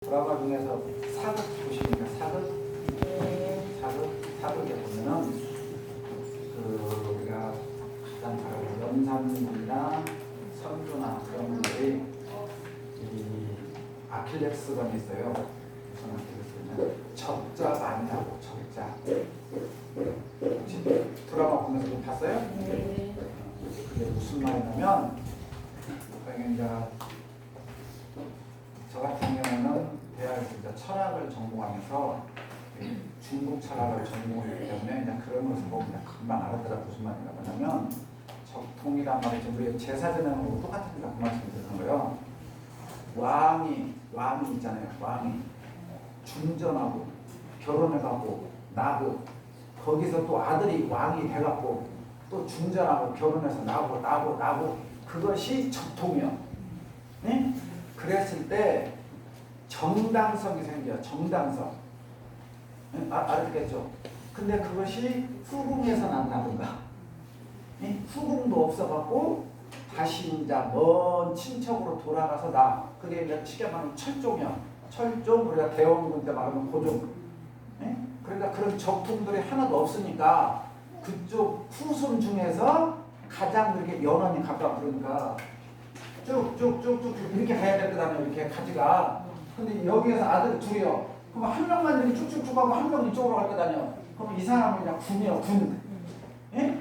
드라마 중에서 사극 보시니까 사극에 보면은 우리가 가장 잘 아는 연산군이나 선조나 그런 분들이 이 아킬레스건이 있어요. 아킬레스건은 적자가 아니라고. 적자. 혹시 드라마 보면서 좀 봤어요? 네. 그게 무슨 말이냐면 이제 저 같은 경우는 대학에서 이제 철학을 전공하면서 중국 철학을 전공했기 때문에 그냥 그런 것을 보고 그냥 금방 알았더라. 무슨 말인가 하냐면 적통이란 말이 좀 우리 제사 지내는 거고 똑같으니까 그 말씀을 드리는 거예요. 왕이 있잖아요. 왕이 중전하고 결혼해갖고 나고 거기서 또 아들이 왕이 돼갖고 또 중전하고 결혼해서 나고 그것이 적통이요. 네? 그랬을 때 정당성이 생겨요. 정당성. 알았겠죠? 근데 그것이 후궁에서 난다든가 후궁도 없어갖고 다시 이제 먼 친척으로 돌아가서 그게 이제 쉽게 말하면 철종이야. 철종, 우리가 대원군 때 말하면 고종. 그러니까 그런 적통들이 하나도 없으니까 그쪽 후손 중에서 가장 그렇게 연원이 가까워. 그러니까 쭉쭉쭉쭉 이렇게 가야 될 거 아니에요. 이렇게 가지가. 근데 여기에서 아들 둘이요. 그럼 한 명만 이렇게 쭉쭉쭉 하고 한 명 이쪽으로 갈 거 아니에요. 그럼 이 사람은 그냥 군이요. 군. 예?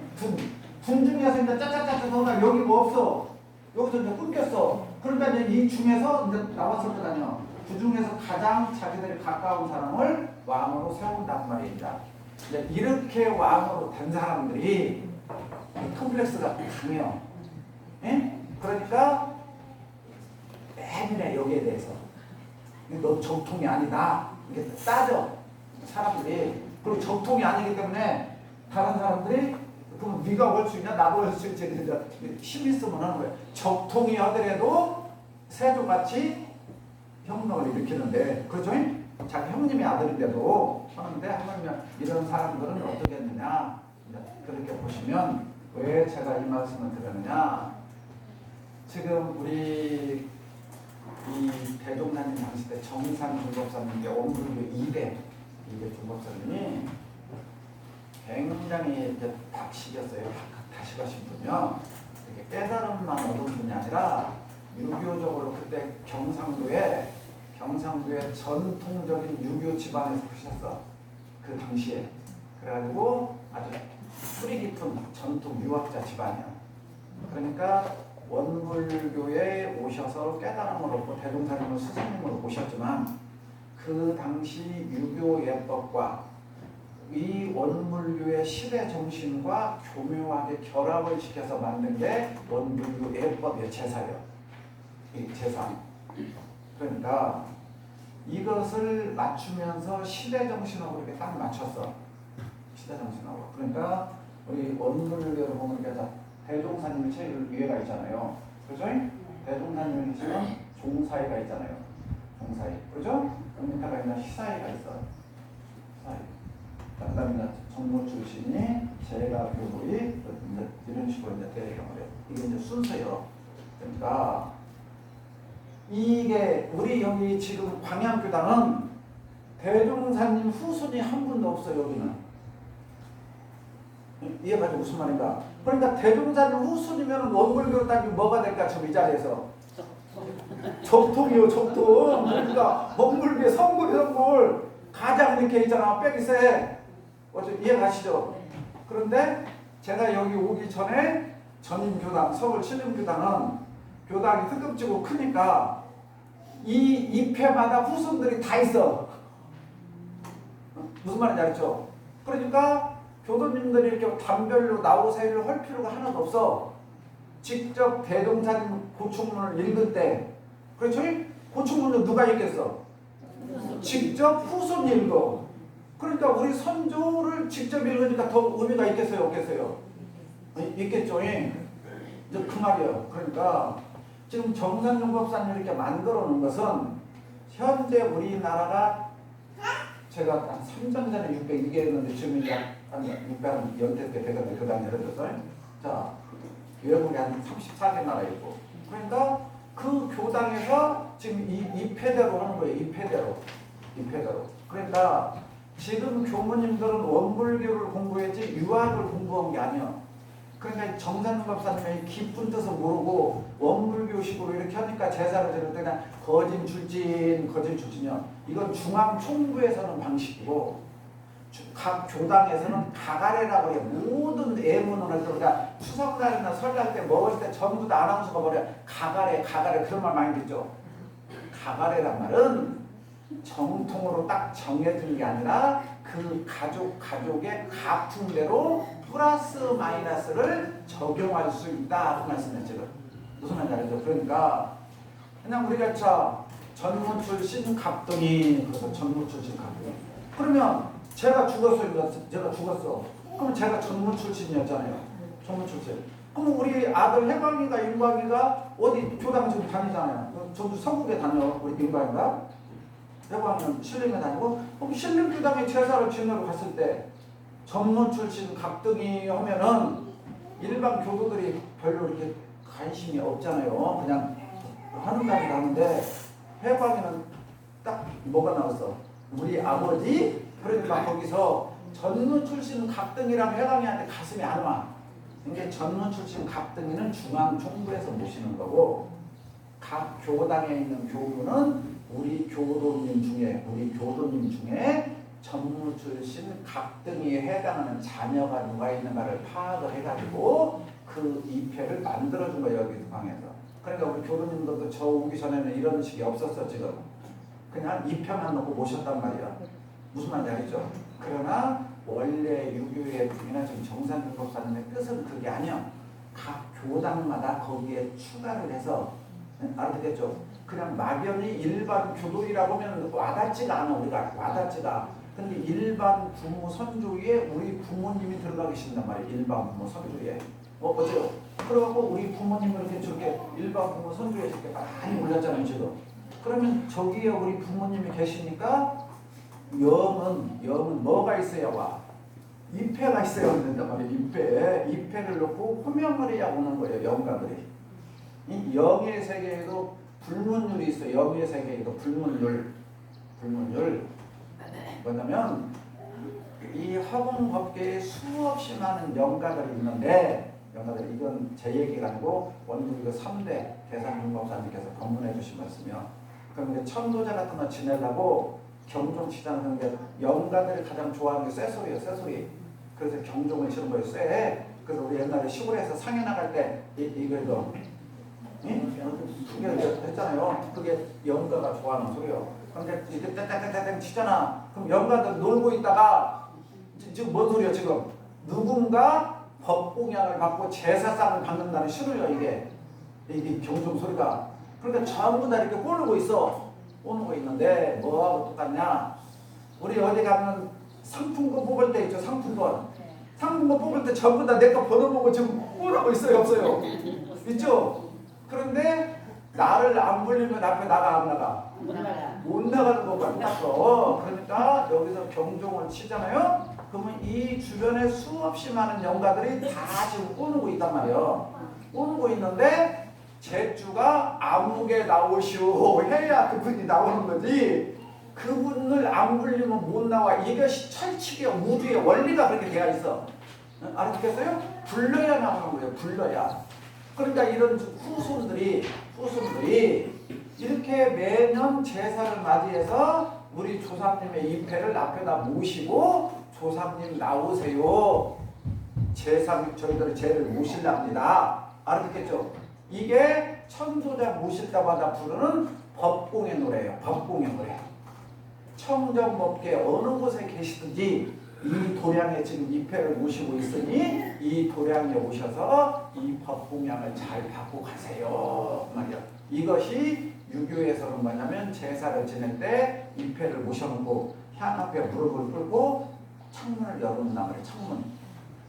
군 중에서 이제 짜짜짜짜 너가 여기 뭐 없어. 여기서 이제 끊겼어. 그러니까 이제 이 중에서 이제 나왔을 거 아니에요. 그 중에서 가장 자기들이 가까운 사람을 왕으로 세운단 말입니다. 이제 이렇게 왕으로 된 사람들이 컴플렉스가 강해요. 예? 그러니까 매일에 여기에 대해서 너 적통이 아니다 이렇게 따져 사람들이. 그리고 적통이 아니기 때문에 다른 사람들이 그럼 네가 올 수 있냐 나도 올 수 있지 힘 있으면 하는 거예요. 적통이 하더라도 세조같이 혁명을 일으키는데 그렇죠? 자기 형님의 아들인데도 하는데 하면 이런 사람들은 어떻게 했느냐 그렇게 보시면 왜 제가 이 말씀을 드렸느냐. 지금 우리 이 대종사님 당시 때 정산 중법사님께 원불교 2대 중법사님이 굉장히 이제 닥치셨어요. 다시가신 분이요. 이렇게 깨달음만 얻은 분이 아니라 유교적으로 그때 경상도에 전통적인 유교 집안에서 크셨어. 그 당시에. 그래가지고 아주 뿌리 깊은 전통 유학자 집안이야. 그러니까 원불교에 오셔서 깨달음을 얻고 대종사님을 스승님으로 모셨지만 그 당시 유교 예법과 이 원불교의 시대 정신과 교묘하게 결합을 시켜서 만든 게 원불교 예법의 제사예요. 이 제사. 그러니까 이것을 맞추면서 시대 정신하고 이렇게 딱 맞췄어. 시대 정신하고. 그러니까 우리 원불교를 보면 이렇게 대종사님이 제일 위에가 있잖아요. 그죠? 대종사님이 계시면 종사이가 있잖아요. 종사이. 그죠? 그 밑에가 있는 시사이가 있어요. 시사이. 그 다음에 정모 출신이 제가 교부이 이런 식으로 이제 되는 거예요. 이게 이제 순서예요. 그러니까 이게 우리 여기 지금 광양교당은 대종사님 후손이 한 분도 없어요. 여기는. 이해가지고 무슨 말인가? 그러니까 대종사님 후손이면 원불교로 따지면 뭐가 될까? 지금 이 자리에서 적통이요. 적통. 그러니까 원불교의 성불 가장 이렇게 있잖아. 빼기세. 이해가시죠? 그런데 제가 여기 오기 전에 전임교당, 서울 신림교당은 교당이 뜨겁지고 크니까 이 입회마다 후손들이 다 있어. 무슨 말인지 알죠? 그러니까 교도님들이 이렇게 단별로 나오세요를 할 필요가 하나도 없어. 직접 대종사님 고충문을 읽을 때, 그렇죠? 고충문을 누가 읽겠어? 직접 후손이 읽어. 그러니까 우리 선조를 직접 읽으니까 더 의미가 있겠어요? 없겠어요? 있겠죠? 이제 그 말이에요. 그러니까 지금 정산용법사님 이렇게 만들어 놓은 것은 현재 우리나라가 제가 한 3년 전에 600 이게 했는데 지금 이제 한 600한 연태 때 되거든요. 그 다음에 예를 들어서 자 외국에 한 34개 나라 있고 그러니까 그 교당에서 지금 이 패대로 하는 거예요. 이 패대로. 그러니까 지금 교무님들은 원불교를 공부했지 유학을 공부한 게 아니야. 그러니까 정산윤 법사님이 깊은 뜻을 모르고 원불교식으로 이렇게 하니까 제사를 지낼 때 그냥 거진 출진이요. 이건 중앙총부에서는 방식이고 각 교당에서는 가가래라고 해요. 모든 예문을 그러니까 추석날이나 설날 때 먹을 때 전부 다 아나운서가 버려 가가래 그런 말 많이 듣죠. 가가래란 말은 정통으로 딱 정해진 게 아니라 그 가족의 가풍대로 플러스 마이너스를 적용할 수 있다 그 말씀이에요. 지금 무슨 말인지 알죠? 그러니까 그냥 우리가 전무 출신 갑둥이 그래서 전무 출신 갑둥이 그러면 제가 죽었어. 그럼 제가 전무 출신이었잖아요. 전무 출신. 그럼 우리 아들 해광이가 윤광이가 어디 교당 좀 다니잖아요. 전부 서국에 다녀. 우리 윤광이가 해광이는 신림에 다니고 그럼 신림 교당에 제사를 지내러 갔을 때 전문 출신 갑등이 하면은 일반 교도들이 별로 이렇게 관심이 없잖아요. 그냥 하는 날이 나는데 해광이는 딱 뭐가 나왔어? 우리 아버지? 그러니까 거기서 전문 출신 갑등이랑 해광이한테 가슴이 안 와. 이게 전문 출신 갑등이는 중앙총부에서 모시는 거고 각 교당에 있는 교우는 우리 교도님 중에 전무 출신 갑등이에 해당하는 자녀가 누가 있는가를 파악을 해가지고 그 입회를 만들어준 거예요. 여기 방에서. 그러니까 우리 교도님들도 저 오기 전에는 이런 식이 없었어. 지금 그냥 입회만 놓고 모셨단 말이야. 무슨 말인지 알겠죠? 그러나 원래 유교의 중이나 지금 정산윤 법사님의 뜻은 그게 아니야. 각 교당마다 거기에 추가를 해서 알아듣겠죠? 그냥 막연히 일반 교도이라고 하면 와닿지가 않아. 우리가 와닿지가. 근데 일반 부모 선조위에 우리 부모님이 들어가 계신단 말이에요. 일반 부모 선조위에. 어때요? 그래갖고 우리 부모님을 이렇게 저렇게 일반 부모 선조위에 이렇게 많이 올렸잖아요. 지금. 그러면 저기에 우리 부모님이 계시니까 영은 뭐가 있어야 와? 입회가 있어야 된단 말이에요. 입회를 놓고 호명을 해야 오는 거예요. 영가들이. 이 영의 세계에도 불문율이 있어요. 영의 세계에도 불문율. 뭐냐면 이 화공법계에 수없이 많은 영가들이 있는데 이건 제 얘기가 아니고 원불교 3대 대상윤법사님께서 법문해 주신 말씀이요. 그럼 이제 천도자 같은 거 지내려고 경종 치자는 게 영가들이 가장 좋아하는 게 쇠소리예요. 쇠소리. 그래서 경종을 치는 거예요. 쇠. 그래서 우리 옛날에 시골에서 상해 나갈 때 이거 그게 했잖아요. 그게 영가가 좋아하는 소리요. 근데 이렇게 땡땡땡땡 치잖아. 그럼 영가들 놀고 있다가 지금 뭔 소리야 지금? 누군가 법공양을 받고 제사상을 받는다는 신호요. 이게 경종 소리가. 그러니까 전부 다 이렇게 꼬르고 있어. 꼬르고 있는데 뭐하고 똑같냐? 우리 어디 가면 상품권 뽑을 때 있죠. 상품권 뽑을 때 전부 다 내 거 번호보고 지금 꼬르고 있어요. 없어요? 있죠? 그런데 나를 안 불리면 앞에 나가 안 나가? 못 나가는 거가 똑같어. 그러니까 여기서 경종을 치잖아요. 그러면 이 주변에 수없이 많은 영가들이 다 지금 꼬르고 있단 말이에요. 꼬르고 있는데 제주가 암흑에 나오시오 해야 그분이 나오는 거지. 그분을 안 불리면 못 나와. 이것이 철칙의 우주의 원리가 그렇게 되어 있어. 알아듣겠어요? 불러야 나오는 거예요. 불러야. 그러니까 이런 후손들이 이렇게 매년 제사를 맞이해서 우리 조상님의 입회를 앞에다 모시고 조상님 나오세요. 저희들의 제를 모실랍니다. 알아듣겠죠? 이게 천도자 모실 때마다 부르는 법공의 노래예요. 법공의 노래. 청정법계 어느 곳에 계시든지 이 도량에 지금 입회를 모시고 있으니 이 도량에 오셔서 이 법공양을 잘 받고 가세요. 말이야. 이것이 유교에서는 뭐냐면 제사를 지낼 때 입회를 모셔놓고 향 앞에 무릎을 꿇고 창문을 열어놓는단 말이에요.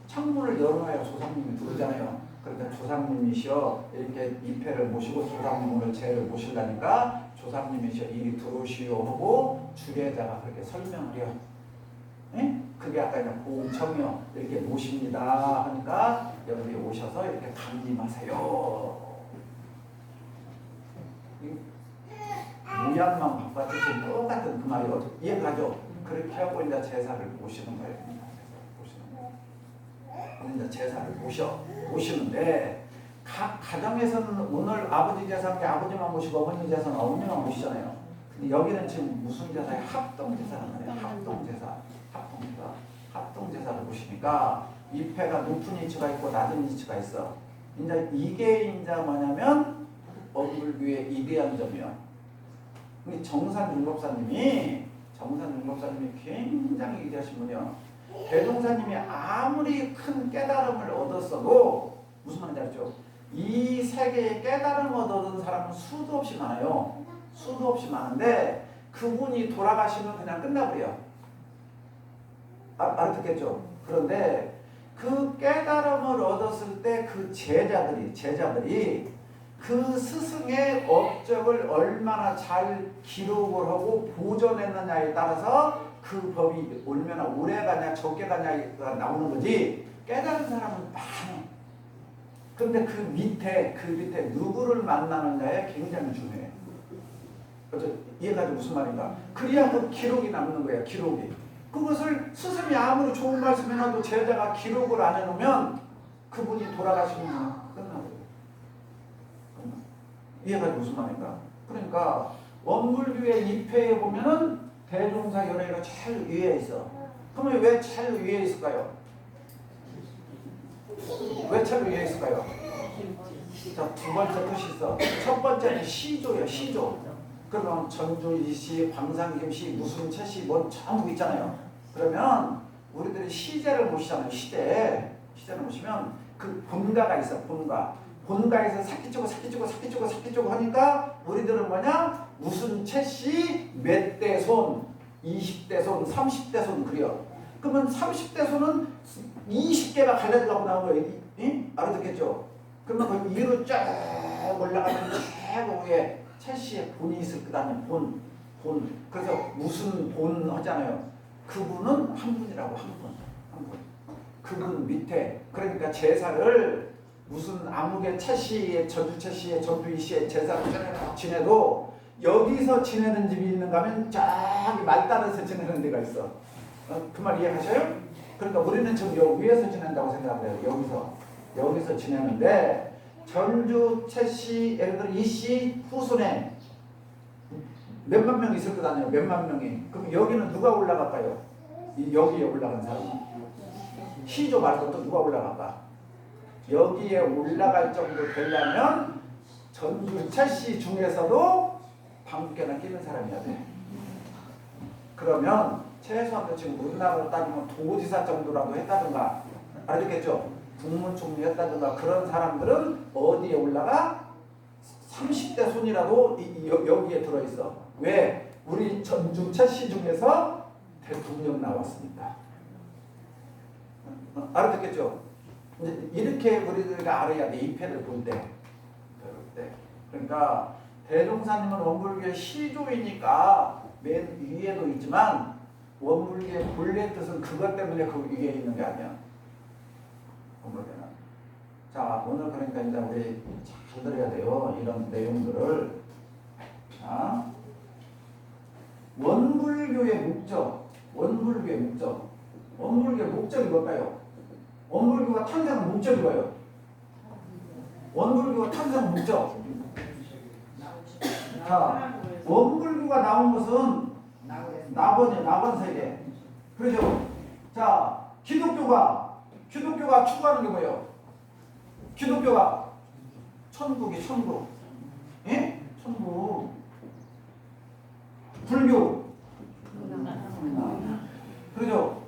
창문을 열어놔야 조상님이 들어오잖아요. 그러니까 조상님이시여 이렇게 입회를 모시고 조상님 오늘 제를 모시려니까 조상님이시여 이리 들어오시오 하고 주례자가 그렇게 설명을 해요. 예? 그게 아까 그냥 공청이요. 이렇게 모십니다 하니까 여러분이 오셔서 이렇게 감림하세요. 모양만 바꿔주신 똑같은 그 말이요. 이해가죠? 그렇게 하고 이제 제사를 모시는 거예요. 이제 제사를 모시는데 각 가정에서는 오늘 아버지 제사는 아버지만 모시고 어머니 제사는 어머니만 모시잖아요. 근데 여기는 지금 무슨 제사예요? 합동제사란 말이에요. 합동제사를 모시니까 위패가 높은 위치가 있고 낮은 위치가 있어. 이제 이게 이제 뭐냐면 어불교의 이대한 점이요. 근데 정산율법사님이 굉장히 위대하신 분이요. 대종사님이 아무리 큰 깨달음을 얻었어도 무슨 말인지 알죠? 이 세계에 깨달음 얻은 사람은 수도 없이 많아요. 수도 없이 많은데 그분이 돌아가시면 그냥 끝나버려. 알아듣겠죠? 그런데 그 깨달음을 얻었을 때 그 제자들이 그 스승의 업적을 얼마나 잘 기록을 하고 보존했느냐에 따라서 그 법이 얼마나 오래 가냐 적게 가냐가 나오는 거지. 깨달은 사람은 많아. 그런데 그 밑에 누구를 만나느냐에 굉장히 중요해. 그렇죠? 이해가죠? 무슨 말인가? 그래야 그 기록이 남는 거야. 기록이. 그것을 스승이 아무리 좋은 말씀 해놔도 제자가 기록을 안 해놓으면 그분이 돌아가시면 끝나거든요. 이해가죠? 무슨 말인가? 그러니까 원불교의 입회에 보면은 대종사 연회가 제일 위에 있어. 그러면 왜 제일 위에 있을까요? 왜 제일 위에 있을까요? 자, 두 번째 뜻이 있어. 첫 번째는 시조예요. 시조. 그러면 전주이시, 광산김씨, 무슨 채씨 뭐 전부 있잖아요. 그러면 우리들이 시제를 모시잖아요. 시제를 모시면 그 본가가 있어. 본가에서 사기치고 하니까 우리들은 뭐냐? 무슨 채씨 몇 대 손, 20대 손, 30대 손 그려. 그러면 30대 손은 20개가 갈라지려고 나온 거예요. 알아듣겠죠? 그러면 그 위로 쫙 올라가는 최고 위에 채씨의 본이 있을 거 아니에요. 본. 그래서 무슨 본 하잖아요. 그분은 한 분이라고 한 분. 그분 밑에 그러니까 제사를 무슨 아무개 채씨의 전주 채씨의 전주이씨의 제사를 지내도 여기서 지내는 집이 있는가 하면 저기 말단에서 지내는 데가 있어. 그 말 이해하셔요? 그러니까 우리는 지금 여기 위에서 지낸다고 생각해요. 여기서 지내는데 전주 채씨 예를 들어 이씨 후손에 몇만 명 있을 거 아니에요. 몇만 명이. 그럼 여기는 누가 올라갈까요? 여기에 올라간 사람. 시조 말고 또 누가 올라갈까? 여기에 올라갈 정도 되려면 전주 채씨 중에서도 방귀깨나 끼는 사람이어야 돼. 그러면 최소한 지금 우리나라로 따지면 도지사 정도라도 했다든가, 알겠죠? 국무총리 했다든가 그런 사람들은 어디에 올라가? 30대 손이라도 여기에 들어있어. 왜? 우리 전주 채씨 중에서 대통령 나왔습니다. 알아듣겠죠? 이렇게 우리가 알아야 돼. 입회를 볼 때. 그러니까 대종사님은 원불교의 시조이니까 맨 위에도 있지만 원불교의 본래 뜻은 그것 때문에 그 위에 있는 게 아니야. 원불교는. 자, 오늘 그러니까 이제 우리 잘 들어야 돼요. 이런 내용들을. 자, 원불교의 목적. 원불교의 목적이 뭘까요? 원불교가 탄생한 목적이 뭐예요? 원불교가 탄생한 목적. 자, 원불교가 나온 것은 낙원세계. 그렇죠? 자, 기독교가 추구하는 게 뭐예요? 기독교가 천국이 천국. 예? 천국. 불교. 그렇죠?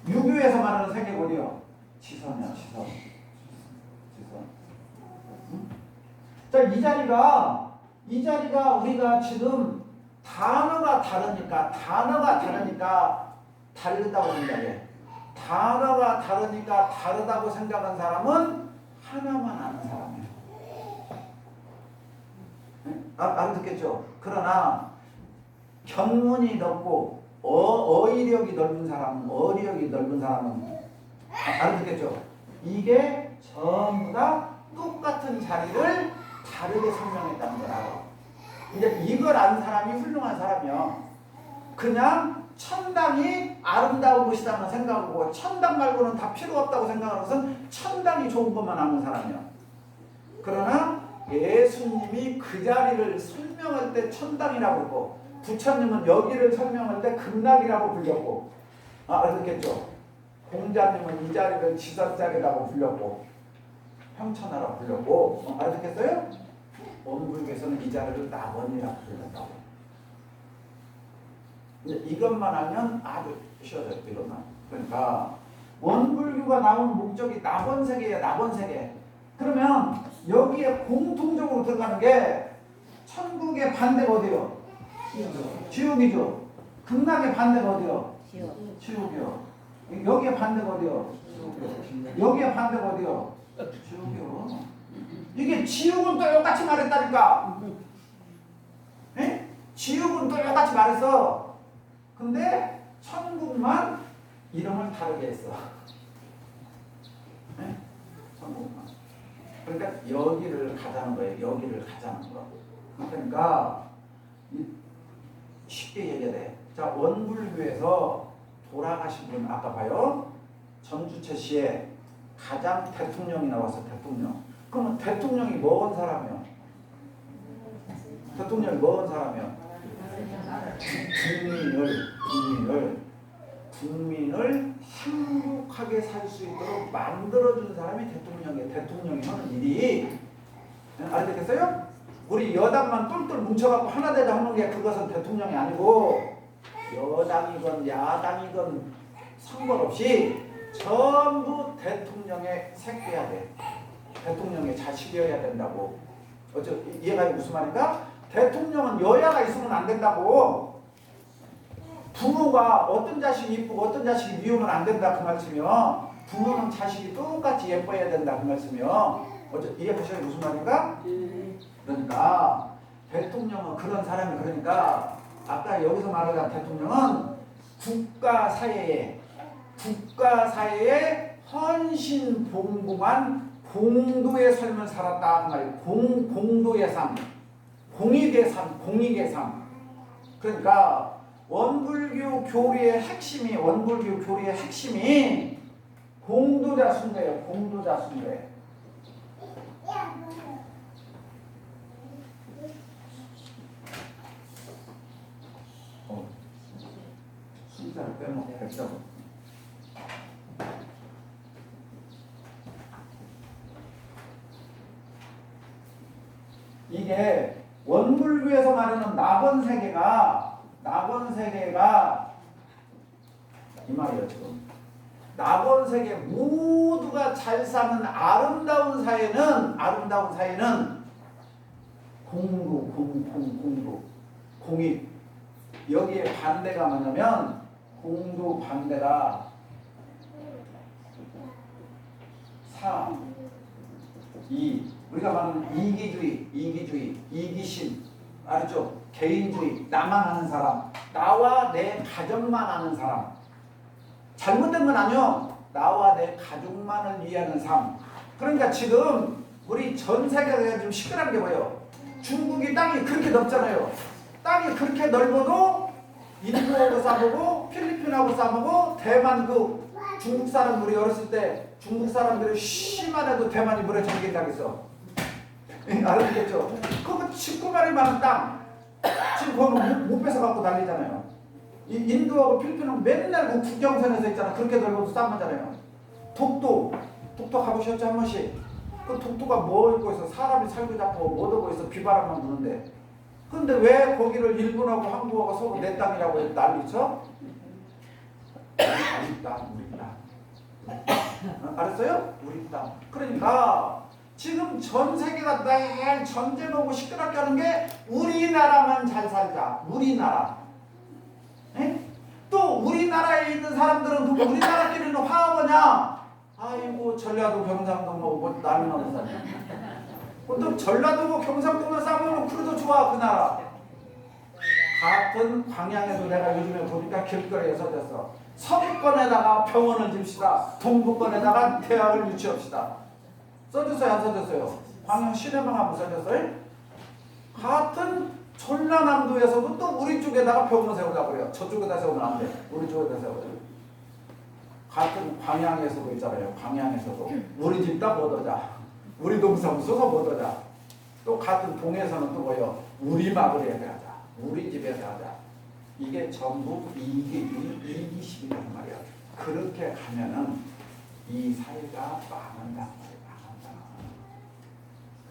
유교에서 말하는 세계가 어디요? 지선이야, 지선. 응? 자, 이 자리가 우리가 지금 단어가 다르니까 다르다고 생각해. 단어가 다르니까 다르다고 생각한 사람은 하나만 아는 사람이에요. 알아듣겠죠? 그러나 견문이 넓고 어휘력이 넓은 사람은 알아듣겠죠? 이게 전부 다 똑같은 자리를 다르게 설명했다는 거라. 이제 이걸 안 사람이 훌륭한 사람이요. 그냥 천당이 아름다운 곳이라는 생각하고 천당 말고는 다 필요 없다고 생각하는 것은 천당이 좋은 것만 아는 사람이야. 그러나 예수님이 그 자리를 설명할 때 천당이라고 했고 부처님은 여기를 설명할 때 극락이라고 불렸고 알겠죠? 공자님은 이 자리를 지선자리라고 불렸고 평천하라고 불렸고 알겠어요? 원불교에서는 이 자리를 낙원이라고 불렀다고. 이것만 하면 아주 쉬워져요. 이것만. 그러니까 원불교가 나온 목적이 낙원세계예요. 낙원세계. 그러면 여기에 공통적으로 들어가는 게 천국의 반대가 어디요? 지옥이죠. 극락의 반대가 어디요? 지옥이요. 여기에 반대가 어디요? 여기에 반대가 어디요? 지옥이요. 이게 지옥은 똑같이 말했다니까. 에? 지옥은 똑같이 말했어. 근데 천국만 이름을 다르게 했어. 에? 천국만. 그러니까 여기를 가자는 거예요. 여기를 가자는 거. 그러니까 쉽게 얘기해. 자, 원불교에서 돌아가신 분 아까 봐요. 전주채 씨에 가장 대통령이 나와서 대통령. 그러면 대통령이 뭐한 사람이요? 대통령이 뭐한 사람이요? 국민을 행복하게 살 수 있도록 만들어준 사람이 대통령이에요. 대통령이 하는 일이. 알겠어요? 우리 여당만 똘똘 뭉쳐갖고 하나 되자 하는 게 그것은 대통령이 아니고 여당이건 야당이건 상관없이 전부 대통령의 새끼야 돼. 대통령의 자식이어야 된다고. 이해가 무슨 말인가? 대통령은 여야가 있으면 안 된다고. 부모가 어떤 자식이 이쁘고 어떤 자식이 미우면 안 된다 그 말씀이요. 부모는 자식이 똑같이 예뻐야 된다 그 말씀이요. 이해하셔요 무슨 말인가? 그러니까 대통령은 그런 사람이 그러니까 아까 여기서 말하는 대통령은 국가사회에 헌신봉공한 공도의 삶을 살았다 그 말이에요. 공도의 삶, 공익의 삶. 그러니까 원불교 교리의 핵심이 공도자 숭배예요. 공도자 숭배. 숫자를 빼먹고 백자고. 이게 원불교에서 말하는 낙원세계가 이 말이에요 지금. 낙원세계 모두가 잘 사는 아름다운 사회는 공도 공익. 여기에 반대가 뭐냐면 공도 반대가 우리가 말하는 이기주의, 이기심, 알죠? 개인주의, 나만 아는 사람, 나와 내 가족만 아는 사람. 잘못된 건 아니요. 나와 내 가족만을 위하는 삶. 그러니까 지금 우리 전 세계가 좀 시끄러운 게 뭐예요? 중국이 땅이 그렇게 넓잖아요. 땅이 그렇게 넓어도 인도하고 싸우고 필리핀하고 싸우고 대만 그 중국 사람들이 어렸을 때 중국 사람들이 쉬만 해도 대만이 물에 잠긴다겠어. 알았겠죠? 그거 19마리 많은 땅 지금 그거는 못 뺏어 갖고 난리잖아요. 이 인도하고 필리핀은 맨날 그 국경선에서 있잖아. 그렇게 넓어도 싸움하잖아요. 독도 가보셨죠 한 번씩? 그 독도가 뭐 입고 있어? 사람이 살고 잡고 못 오고 있어. 비바람만 부는데. 근데 왜 거기를 일본하고 한국하고 서로 내 땅이라고 난리쳐? 우리 땅. 알았어요? 우리 땅. 그러니까 지금 전 세계가 날 전쟁하고 시끄럽게 하는 게 우리나라만 잘 살자. 우리나라. 에? 또 우리나라에 있는 사람들은 그 우리나라끼리는 화합하냐? 아이고 전라도 경상도 뭐 난리 나는 사람. 또 전라도고 경상도만 싸우면 그래도 좋아 그 나라. 같은 광양에도 내가 요즘에 보니까 길거리에 서졌어. 서부권에다가 병원을 집시다. 동부권에다가 대학을 유치합시다. 써줬어요 안 써줬어요? 광양 시내방학 부서졌어요? 같은 전라남도에서도 또 우리 쪽에다가 병원 세우려고 그래요. 저쪽에다 세우면 안 돼. 우리 쪽에다 세워요. 같은 광양에서도 있잖아요. 광양에서도 우리 집다 못 오자. 우리 동사무소가 못 오자. 또 같은 동에서는 또 뭐예요? 우리 마을에 하자. 우리 집에서 하자. 이게 전부 이기심이란 말이야. 그렇게 가면은 이 사회가 망한단 말이야. 망한다.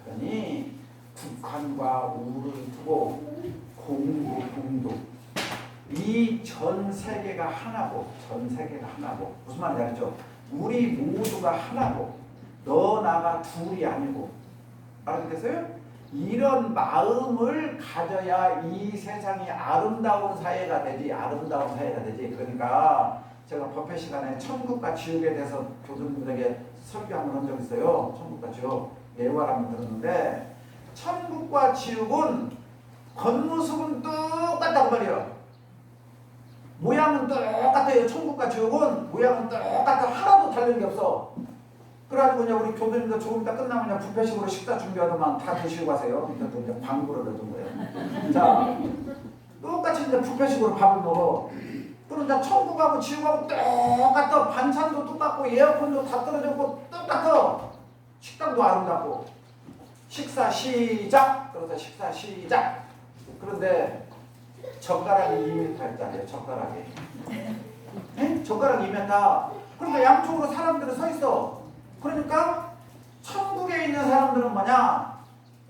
그러니 북한과 우를 두고 공도 이 전 세계가 하나고, 전 세계가 하나고, 무슨 말인지 알죠? 우리 모두가 하나고 너 나가 둘이 아니고, 알겠어요? 이런 마음을 가져야 이 세상이 아름다운 사회가 되지. 아름다운 사회가 되지. 그러니까 제가 법회 시간에 천국과 지옥에 대해서 교수님들에게 설교 한번 한 적 있어요. 천국과 지옥 예화를 한번 들었는데, 천국과 지옥은 겉모습은 똑같단 말이에요. 모양은 똑같아요. 천국과 지옥은 모양은 똑같아. 하나도 다른 게 없어. 그래가지고 그냥 우리 교수님도 조금 이따 끝나면 그냥 뷔페식으로 식사 준비하더만 다 드시고 가세요. 이것도 이제 광고를 넣은 거예요. 자, 똑같이 이제 뷔페식으로 밥을 먹어. 그런데 천국하고 지옥하고 똑같아. 반찬도 똑같고 에어컨도 다 떨어졌고 똑같아. 식당도 아름답고. 식사 시작. 그래서 식사 시작. 그런데 젓가락이 2m짜리예요. 젓가락이. 네? 젓가락이 2m. 그러니까 양쪽으로 사람들은 서 있어. 그러니까 천국에 있는 사람들은 뭐냐?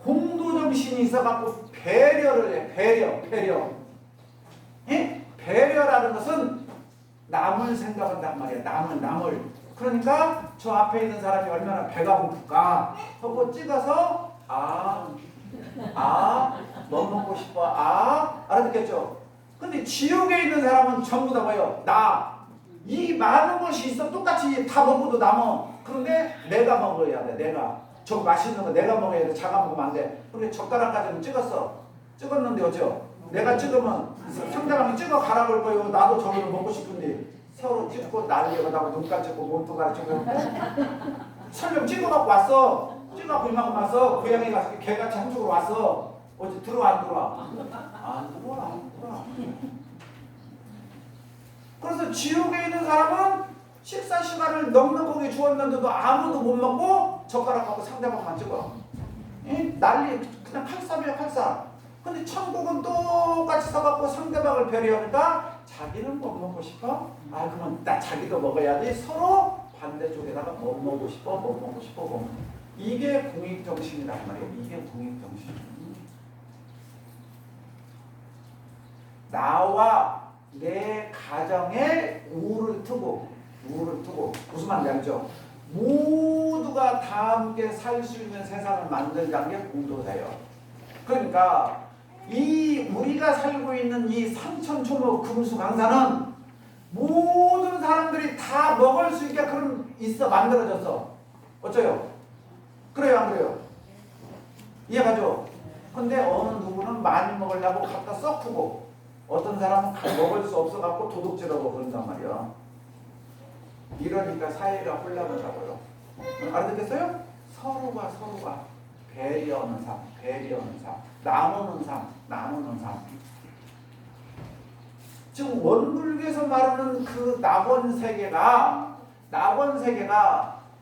공도정신이 있어갖고 배려를 해. 배려. 예? 배려라는 것은 남을 생각한단 말이야. 남을. 그러니까 저 앞에 있는 사람이 얼마나 배가 고플까 하고 찍어서 너 먹고 싶어. 알아듣겠죠? 근데 지옥에 있는 사람은 전부 다 뭐예요? 이 많은 것이 있어. 똑같이 다 먹어도 남어. 그런데 내가 먹어야 돼. 내가. 저거 맛있는 거 내가 먹어야 돼. 자가 먹으면 안 돼. 그런데 젓가락까지는 찍었는데 어쩌? 내가 찍으면 상대방이 찍어 가라 그럴 거예요. 나도 저거를 먹고 싶은데 서로 찍고 난리가 나고 눈까지 찍고 몸통까지 찍고 설령 찍어갖고 왔어. 찍어갖고 이만큼 왔어. 고양이가 개같이 한쪽으로 왔어. 어디 들어와 안 들어와? 안 들어와. 그래서 지옥에 있는 사람은 식사 시간을 넉넉하게 주었는데도 아무도 못 먹고 젓가락하고 상대방만 찍어. 난리 그냥 칼싸움이야 칼싸움. 근데 천국은 똑같이 서갖고 상대방을 배려하니까 자기는 못 먹고 싶어? 그러면 자기도 먹어야지. 서로 반대쪽에다가 못 먹고 싶어. 이게 공익정신이란 말이에요. 이게 공익정신. 나와 내 가정에 우를 두고 무슨 말인지 알죠? 모두가 다 함께 살 수 있는 세상을 만들자는 게 공도사예요. 그러니까 우리가 살고 있는 이 삼천초목 금수강산은 모든 사람들이 다 먹을 수 있게 만들어졌어. 어쩌요? 그래요 안 그래요? 이해가죠? 근데 어느 누구는 많이 먹으려고 갖다 썩고 어떤 사람은 먹을 수 없어갖고 도둑질하고 그런단 말이야. 이러니까 사회가 혼란하다고요. 알아듣겠어요? 서로가 배려하는 삶, 나누는 삶. 지금 원불교에서 말하는 그 낙원 세계가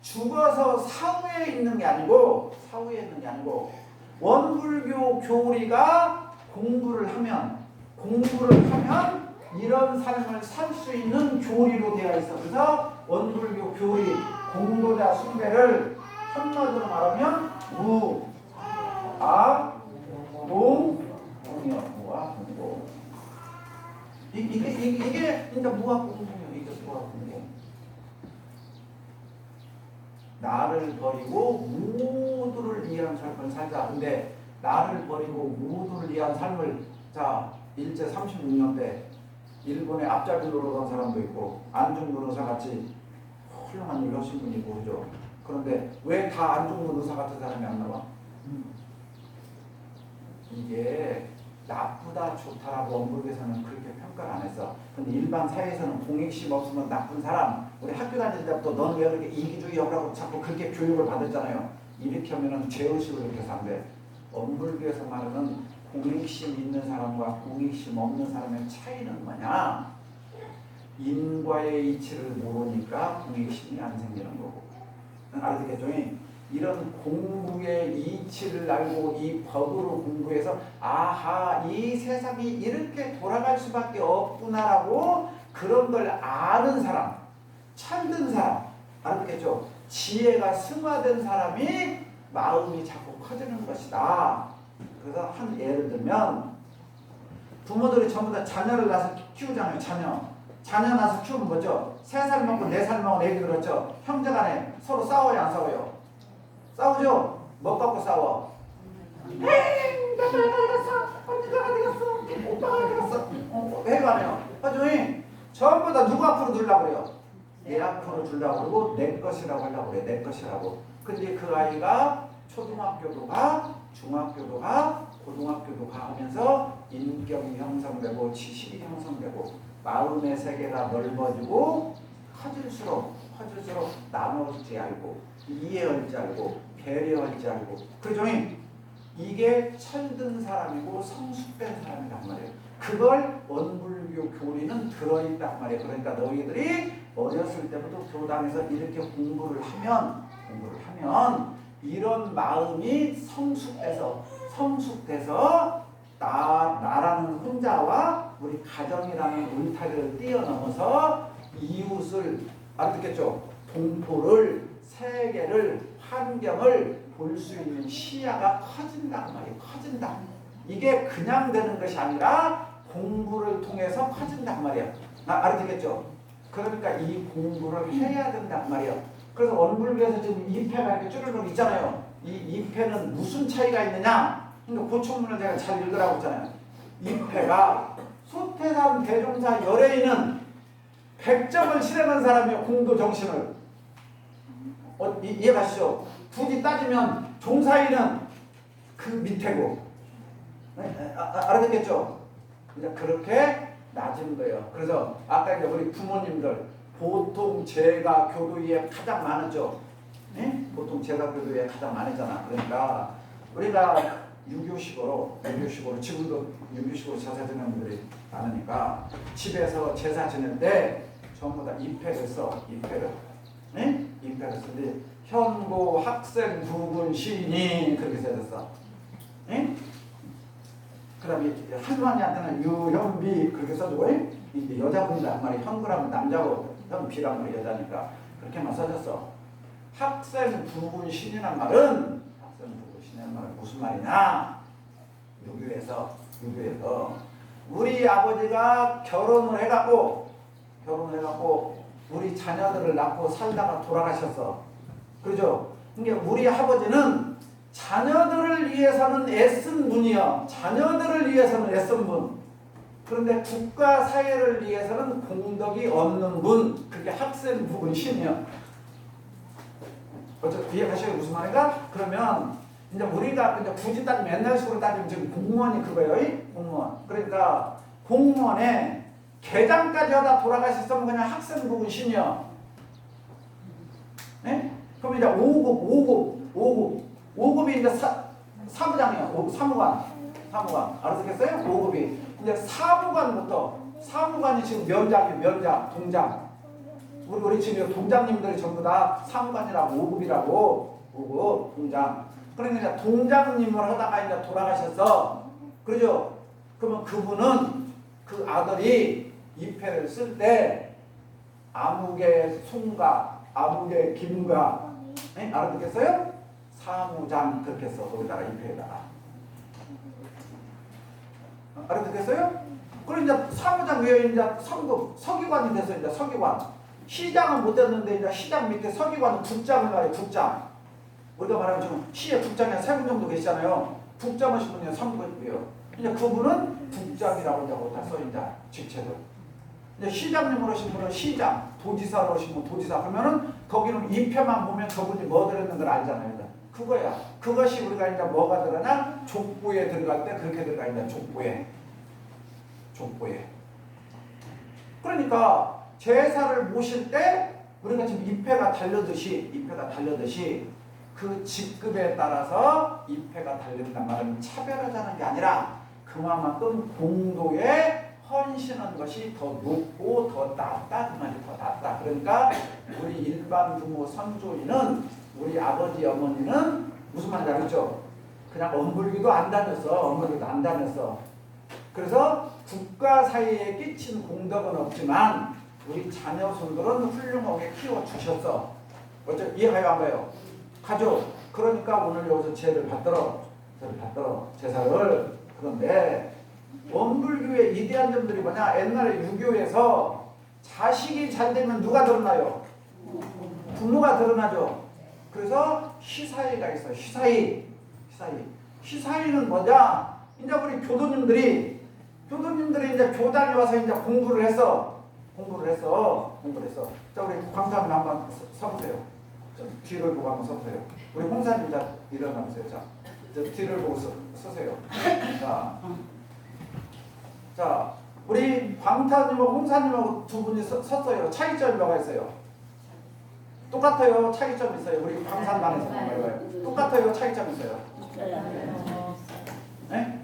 죽어서 사후에 있는 게 아니고 원불교 교리가 공부를 하면 이런 삶을 살 수 있는 교리로 되어 있어. 그래서 원불교 교리 공도자 숭배를 한마디로 말하면 무아공이요. 이게 그러니까 무아공이요. 이게 무아공이요. 나를 버리고 모두를 위한 삶을 살자. 근데 나를 버리고 모두를 위한 삶을 일제 36년 때 일본의 앞잡이 노릇한 사람도 있고 안중근 의사 같이 훌륭한 일을 하신 분이 있고 그죠. 그런데 왜 다 안중근 의사 같은 사람이 안 나와? 이게 나쁘다 좋다라고 원불교에서는 그렇게 평가를 안 했어. 근데 일반 사회에서는 공익심 없으면 나쁜 사람. 우리 학교 다닐 때부터 넌 왜 그렇게 이기주의하고 자꾸 그렇게 교육을 받았잖아요. 이렇게 하면은 제어식으로 이렇게 해서 안 돼. 엄불교에서 말하는 공익심 있는 사람과 공익심 없는 사람의 차이는 뭐냐? 인과의 이치를 모르니까 공익심이 안 생기는 거고. 알겠죠? 이런 공부의 이치를 알고 이 법으로 공부해서 아하 이 세상이 이렇게 돌아갈 수밖에 없구나라고 그런 걸 아는 사람, 참든 사람, 알겠죠? 지혜가 승화된 사람이 마음이 자꾸 커지는 것이다. 그래서 한 예를 들면 부모들이 전부 다 자녀를 낳아서 키우잖아요. 자녀 낳아서 키우면 뭐죠? 3살 먹고 4살 먹은 애기 그렇죠? 형제간에 서로 싸워요 안 싸워요? 싸우죠? 뭐 갖고 싸워? 에이 내가 어디 갔어? 언니가 어디 갔어? 오빠가 어디 갔어? 해가 안 해요. 하죠? 전부 다 누구 앞으로 두려고 그래요? 내 앞으로 두려고 그러고 내 것이라고 하려고 그래. 내 것이라고. 근데 그 아이가 초등학교도 가, 중학교도 가, 고등학교도 가 하면서 인격이 형성되고 지식이 형성되고 마음의 세계가 넓어지고 커질수록 나눌 줄 알고 이해할 줄 알고 배려할 줄 알고 그러죠? 이게 철든 사람이고 성숙된 사람이란 말이에요. 그걸 원불교 교리는 들어있단 말이에요. 그러니까 너희들이 어렸을 때부터 교당에서 이렇게 공부를 하면 이런 마음이 성숙돼서 나라는 혼자와 우리 가정이라는 울타리를 뛰어넘어서 이웃을 알겠죠? 동포를 세계를 환경을 볼 수 있는 시야가 커진단 말이에요. 커진다. 이게 그냥 되는 것이 아니라 공부를 통해서 커진단 말이에요. 알아듣겠죠? 그러니까 이 공부를 해야 된단 말이에요. 그래서 원불교에서 지금 2패가 이렇게 쭈르륵 있잖아요. 이 2패는 무슨 차이가 있느냐? 그러니까 고총문을 제가 잘 읽으라고 했잖아요. 2패가 소태산 대종사 열애인은 100점을 실행한 사람이에요. 공도 정신을. 이해가시죠? 굳이 따지면 종사인은 그 밑에고. 알아듣겠죠? 이제 그렇게 낮은 거예요. 그래서 아까 이제 우리 부모님들 보통 제가 교도위에 가장 많았죠. 네? 보통 제가 교도위에 가장 많았잖아. 그러니까 우리가 유교식으로 지금도 유교식으로 제사 지내는 분들이 많으니까 집에서 제사 지낼 때 전부 다 입회를 써. 입회를. 네? 입회를 쓰는데 현고 학생 부군 시인이 그렇게 써졌어. 네? 그 다음에 할머니한테는 유현비 그렇게 써주고 여자분들 한 마리 현구라면 남자고 현비란 말이 여자니까 그렇게만 써졌어. 학생 부군 신이란 말은 무슨 말이냐? 유교에서 우리 아버지가 결혼을 해갖고 우리 자녀들을 낳고 살다가 돌아가셨어. 그렇죠? 그러니까 우리 아버지는 자녀들을 위해서는 애쓴 분이요. 자녀들을 위해서는 애쓴 분. 그런데 국가 사회를 위해서는 공덕이 없는 분. 그게 학생 부분 신이요. 어차피 뒤에 가셔야 무슨 말인가? 그러면 이제 우리가 이제 굳이 따지면 옛날식으로 따지면 지금 공무원이 그거예요. 공무원. 그러니까 공무원에 계장까지 하다 돌아가셨으면 그냥 학생 부분 신이요. 네? 그럼 이제 5급이 이제 사무장이에요. 사무관. 알아듣겠어요? 5급이. 이제 사무관이 지금 면장, 동장. 우리 지금 동장님들이 전부 다 사무관이라고 5급이라고 5급 동장. 그러니까 동장님을 하다가 이제 돌아가셨어. 그러죠? 그러면 그분은 그 아들이 입회를 쓸 때 아무개 송가, 아무개 김가, 네? 알아듣겠어요? 사무장 그렇게 써. 거기다가 입회에다가. 알아듣겠어요? 그리고 이제 사무장 위에 이제 성급 서기관이 돼서 이제 서기관. 시장은 못 됐는데 이제 시장 밑에 서기관은 국장을 말해요. 국장. 우리가 말하면 지금 시에 국장이 한 3분 정도 계시잖아요. 국장하신 분이 성급이에요. 이제 그분은 국장이라고 이제 다 써 이제 직책을. 이제 시장님으로 오신 분은 시장, 도지사로 오신 분 도지사. 그러면은 거기는 입회만 보면 저분이 뭐 들었는 걸 알잖아요. 이제. 그거야. 그것이 우리가 이제 뭐가 들어가나 족보에 들어갈 때 그렇게 들어가 있는 족보에. 그러니까 제사를 모실 때 우리가 지금 입회가 달려듯이 그 직급에 따라서 입회가 달린단 말은 차별하자는 게 아니라 그만큼 공도에 헌신한 것이 더 높고 더 낫다 그 말이 더 낫다. 그러니까 우리 일반 부모 선조인은 우리 아버지 어머니는 무슨 말인지 알겠죠? 그냥 엄불기도 안 다녔어. 엄불기도 안 다녔어. 그래서 국가 사이에 끼친 공덕은 없지만 우리 자녀 손들은 훌륭하게 키워주셨어. 어째 이해가요 안 가요? 가죠. 그러니까 오늘 여기서 제를 받들어 제사를. 그런데 원불교의 이대한 점들이 뭐냐? 옛날에 유교에서 자식이 잘 되면 누가 드러나요? 부모가 드러나죠. 그래서 희사이가 있어요. 희사이는 뭐냐? 이제 우리 교도님들이 이제 교단에 와서 이제 공부를 했어. 자, 우리 광사님 한번 서보세요. 뒤를 보고 한번 서보세요. 우리 홍사님 자 일어나보세요. 자, 뒤를 보고 서세요. 자, 우리 광타님하고 홍사님하고 두 분이 섰어요. 차이점이 뭐가 있어요? 똑같아요. 차이점 있어요. 우리 광산반에서 말해봐요. 똑같아요. 차이점 있어요. 네?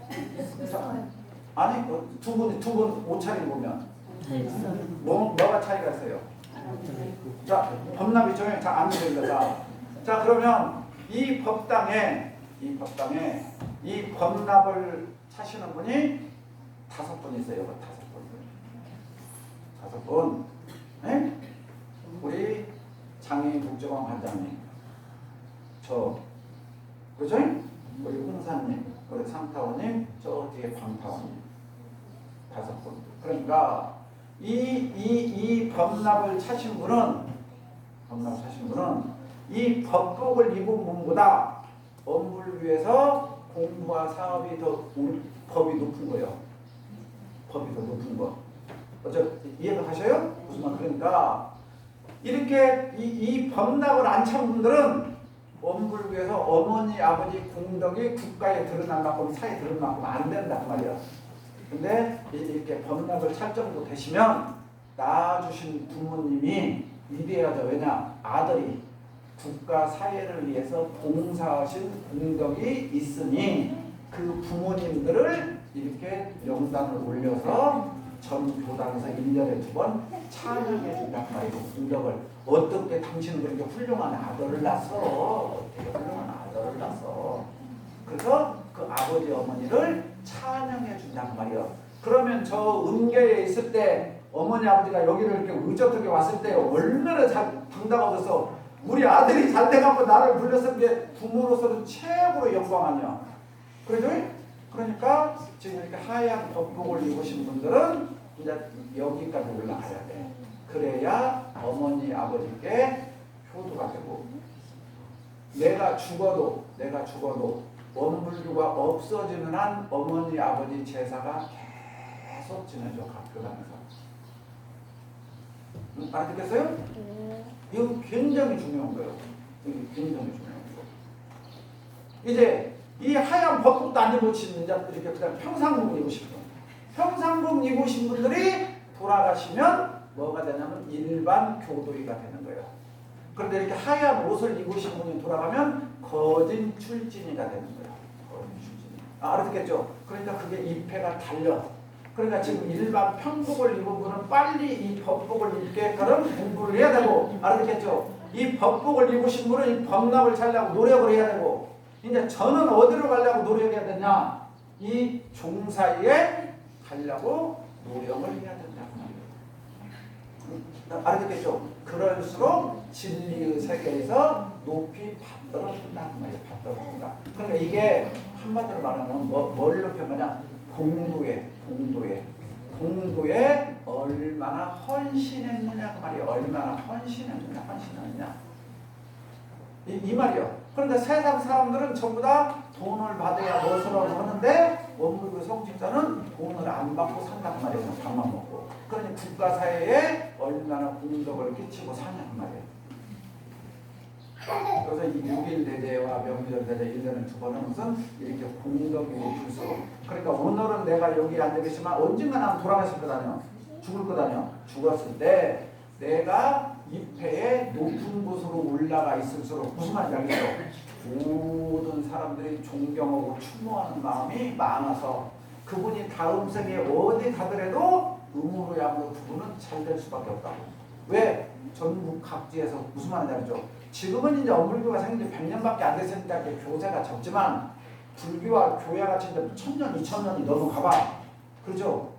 아니, 두 분 옷차림 보면 뭐가 차이가 있어요? 자, 법납이 정해 잘 안 됩니다. 자, 그러면 이 법당에 이 법납을 차시는 분이 5분 있어요. 5분. 네? 우리 장애인 국정원 관장님, 그죠? 우리 홍사님, 우리 상타원님, 저 뒤에 광타원님, 5분. 그러니까 이 법납을 차신 분은 이 법복을 입은 분보다 엄불교에서 공부와 사업이 더 법이 높은 거예요. 법이 더 높은 거. 이해가 가셔요? 무슨 말? 그러니까 이렇게 이 법납을 안 찬 분들은 엄불교에서 어머니 아버지 공덕이 국가에 드러난 만큼 사회에 드러난 만큼 안 된단 말이야. 근데 이렇게 법납을 찰 정도 되시면 낳아주신 부모님이 이래야죠. 왜냐? 아들이 국가 사회를 위해서 봉사하신 공덕이 있으니 그 부모님들을 이렇게 명단을 올려서 전 교단에서 1년에 2번 찬양해 준단 말이고, 공덕을 어떻게 당신은 그렇게 훌륭한 아들을 낳았어. 되게 훌륭한 아들을 낳았어. 그래서 그 아버지 어머니를 찬양해 준단 말이에요. 그러면 저 음계에 있을 때 어머니 아버지가 여기를 이렇게 의젓하게 왔을 때 얼마나 당당하셔서 우리 아들이 잘 돼갖고 나를 불렀을 때 부모로서는 최고로 영광 아니야. 그러죠? 그러니까 지금 이렇게 하얀 법복을 입으신 분들은 이제 여기까지 올라가야 돼. 그래야 어머니 아버지께 효도가 되고, 내가 죽어도 원불교가 없어지는 한 어머니 아버지 제사가 계속 지내죠. 각 교단에서. 알아듣겠어요? 이거 굉장히 중요한 거예요. 이제 이 하얀 법복도 안 입으신 이제 이렇게 그냥 평상복 입으신 분, 평상복 입으신 분들이 돌아가시면 뭐가 되냐면 일반 교도의가 되는 거예요. 그런데 이렇게 하얀 옷을 입으신 분이 돌아가면 거진 출진이가 되는 거예요. 알아듣겠죠? 그러니까 그게 입회가 달려. 그러니까 지금 일반 평복을 입은 분은 빨리 이 법복을 입게끔 공부를 해야 되고, 알아듣겠죠? 이 법복을 입으신 분은 이 법납을 차려고 노력을 해야 되고, 이제 저는 어디로 가려고 노력해야 되냐? 이 종사에 가려고 노력을 해야 된다고 말이에요. 알아듣겠죠? 그럴수록 진리의 세계에서 높이 받들어준다는 말이에요. 받들어준다. 그러니까 이게 한마디로 말하면 뭘 표현하냐? 공도에 얼마나 헌신했느냐 그 말이에요. 얼마나 헌신했느냐. 이 말이요. 그런데 세상 사람들은 전부 다 돈을 받아야 무엇을 하는데 원불교 성직자는 돈을 안 받고 산단 말이에요. 밥만 먹고. 그러니 국가 사회에 얼마나 공덕을 끼치고 사냐는 말이에요. 그래서 이 6일 대제와 명절 대제 1년에 2번 하면서 이렇게 공덕이 높을수록, 그러니까 오늘은 내가 여기 앉아 계시지만 언젠가 난 돌아가실 거다뇨. 죽을 거다뇨. 죽었을 때 내가 잎회에 높은 곳으로 올라가 있을수록 무슨 말인지 알겠죠? 모든 사람들이 존경하고 추모하는 마음이 많아서 그분이 다음 생에 어디 가더라도 음으로야말로 그분은 잘 될 수밖에 없다고. 왜? 전국 각지에서 무슨 말인지 알죠? 지금은 이제 엄불교가 생긴 지 100년밖에 안 됐으니까 교세가 적지만 불교와 교회가 진짜 1000년, 2000년이 넘어가봐. 그렇죠?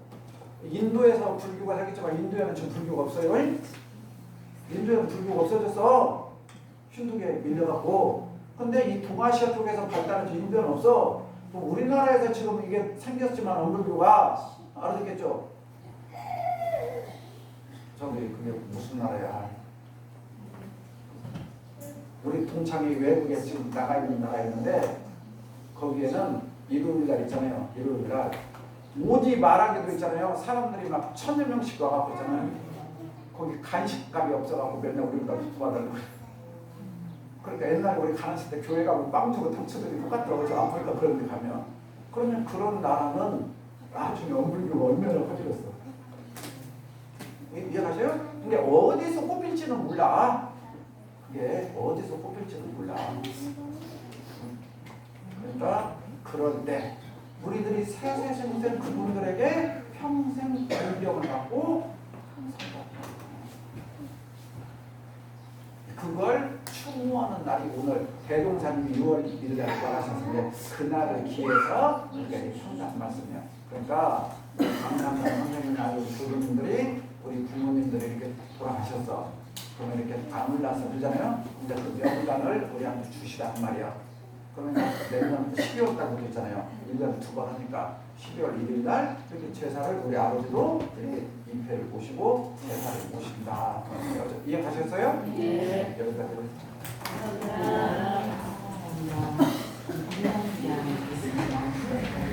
인도에서 불교가 생겼지만 인도에는 지금 불교가 없어요. 인도에는 불교가 없어졌어. 힌두교에 밀려갖고. 근데 이 동아시아 쪽에서 발달해서 인도에는 없어. 또 우리나라에서 지금 이게 생겼지만 엄불교가 알아듣겠죠? 저기 그게 무슨 나라야? 우리 동창이 외국에 지금 나가 있는 나라가 있는데 거기에는 일요일날 있잖아요. 일요일날 오지 말하기도 있잖아요. 사람들이 막 1000여 명씩 와갖고 있잖아요. 거기 간식값이 없어갖고 맨날 우리보다 도와달라고. 그러니까 옛날에 우리 가난했을 때 교회 가면 빵 주고 탕수들이 똑같더라고요. 저 아프리카 그런 데 가면. 그러면 그런 나라는 나중에 엄불교가 얼마나 커지겠어. 이해가세요? 근데 어디서 꼽힐지는 몰라. 그게 어디서 꼽힐지는 몰라. 그러니까 그럴 때 우리들이 세세생생 그분들에게 평생 존경을 갖고 그걸 추모하는 날이 오늘 대동사님이 6월 1일에 말하셨는데 그날을 기해서 우리가 한다는 말씀이에요. 그러니까 강남선 선생님 아유 주부님들이 우리 부모님들이 이렇게 돌아가셨어. 그러면 이렇게 아물라서 그러잖아요. 근데 그 명단을 우리한테 주시란 말이야. 그러면 내년 12월 달부터 있잖아요. 1년에 2번 하니까 12월 1일 날 이렇게 제사를 우리 아버지도 이렇게 임패를 모시고 제사를 모신다. 이해가셨어요? 네. 여기까지.